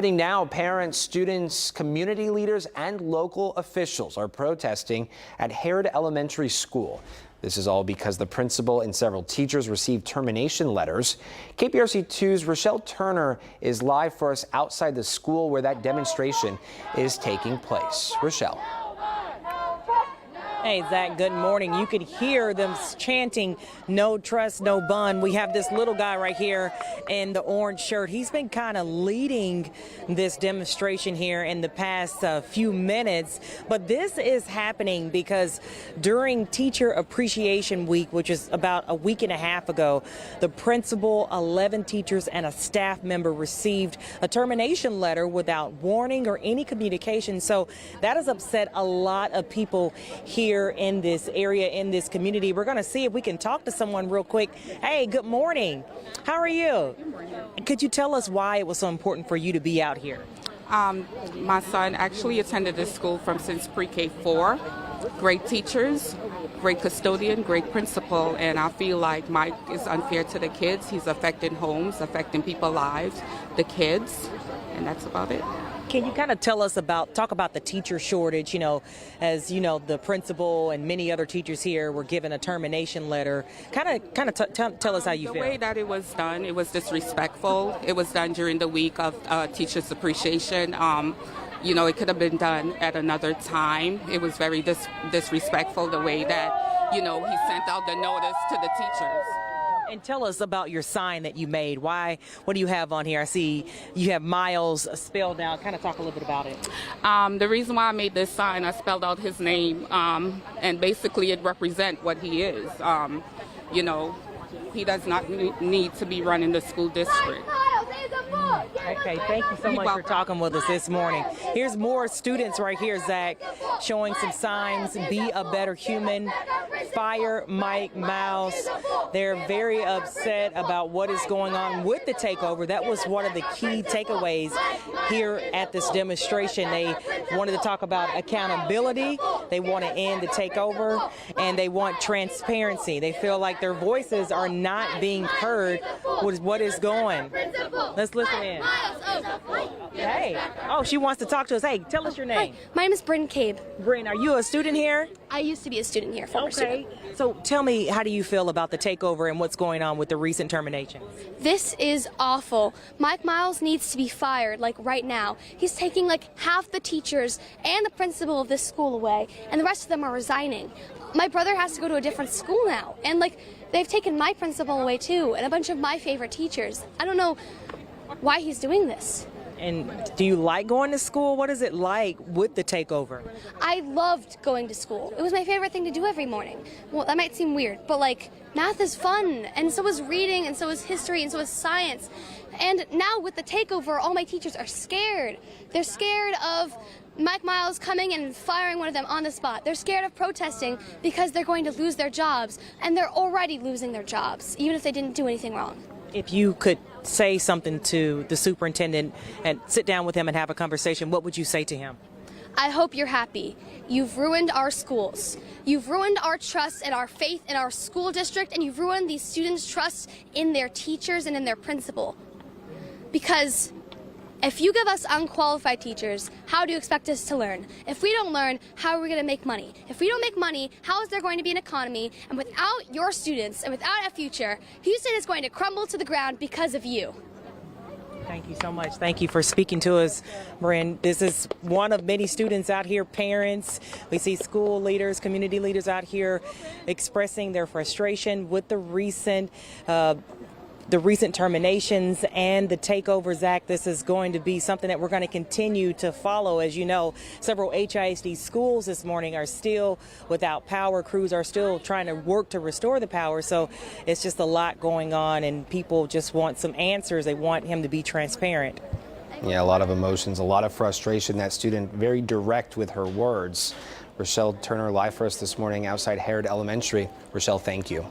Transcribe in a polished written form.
Now, parents, students, community leaders, and local officials are protesting at Harrod Elementary School. This is all because the principal and several teachers received termination letters. KPRC 2's Rochelle Turner is live for us outside the school where that demonstration is taking place. Rochelle. Hey, Zach, good morning. You could hear them chanting, "No trust, no bun." We have this little guy right here in the orange shirt. He's been kind of leading this demonstration here in the past few minutes. But this is happening because during Teacher Appreciation Week, which is about a week and a half ago, the principal, 11 teachers, and a staff member received a termination letter without warning or any communication. So that has upset a lot of people here in this area, in this community. We're going to see if we can talk to someone real quick. Hey, good morning. How are you? Good morning. Could you tell us why it was so important for you to be out here? My son actually attended this school since pre-K 4. Great teachers, great custodian, great principal, and I feel like Mike is unfair to the kids. He's affecting homes, affecting people's lives, the kids, and that's about it. Can you kind of talk about the teacher shortage? You know, as you know, the principal and many other teachers here were given a termination letter. Tell us how you feel. The way that it was done, it was disrespectful. It was done during the week of Teachers Appreciation. You know, it could have been done at another time. It was very disrespectful the way that, you know, he sent out the notice to the teachers. And tell us about your sign that you made. What do you have on here? I see you have Miles spelled out. Kind of talk a little bit about it. The reason why I made this sign, I spelled out his name, and basically it represents what he is. You know, he does not need to be running the school district. Okay, thank you so much for talking with us this morning. Here's more students right here, Zach, showing some signs. Be a better human. Fire Mike Miles. They're very upset about what is going on with the takeover. That was one of the key takeaways here at this demonstration. They wanted to talk about accountability. They want to end the takeover, and they want transparency. They feel like their voices are not being heard with what is going. Let's listen in. Hey. Oh, she wants to talk to us. Hey, tell us your name. Hi, my name is Bryn Cabe. Bryn, are you a student here? I used to be a student here, former student. So tell me, how do you feel about the takeover and what's going on with the recent termination? This is awful. Mike Miles needs to be fired, like right now. He's taking like half the teachers and the principal of this school away, and the rest of them are resigning. My brother has to go to a different school now, and like they've taken my principal away too, and a bunch of my favorite teachers. I don't know why he's doing this. And do you like going to school? What is it like with the takeover? I loved going to school. It was my favorite thing to do every morning. Well, that might seem weird, but like math is fun, and so is reading, and so is history, and so is science. And now with the takeover, all my teachers are scared. They're scared of Mike Miles coming and firing one of them on the spot. They're scared of protesting because they're going to lose their jobs, and they're already losing their jobs, even if they didn't do anything wrong. If you could say something to the superintendent and sit down with him and have a conversation, what would you say to him? I hope you're happy. You've ruined our schools. You've ruined our trust and our faith in our school district, and you've ruined these students' trust in their teachers and in their principal. Because if you give us unqualified teachers, how do you expect us to learn? If we don't learn, how are we going to make money? If we don't make money, how is there going to be an economy? And without your students and without a future, Houston is going to crumble to the ground because of you. Thank you so much. Thank you for speaking to us, Bryn. This is one of many students out here, parents. We see school leaders, community leaders out here expressing their frustration with the recent terminations and the takeover, Zach. This is going to be something that we're going to continue to follow. As you know, several HISD schools this morning are still without power. Crews are still trying to work to restore the power. So it's just a lot going on, and people just want some answers. They want him to be transparent. Yeah, a lot of emotions, a lot of frustration. That student very direct with her words. Rochelle Turner live for us this morning outside Harrod Elementary. Rochelle, thank you.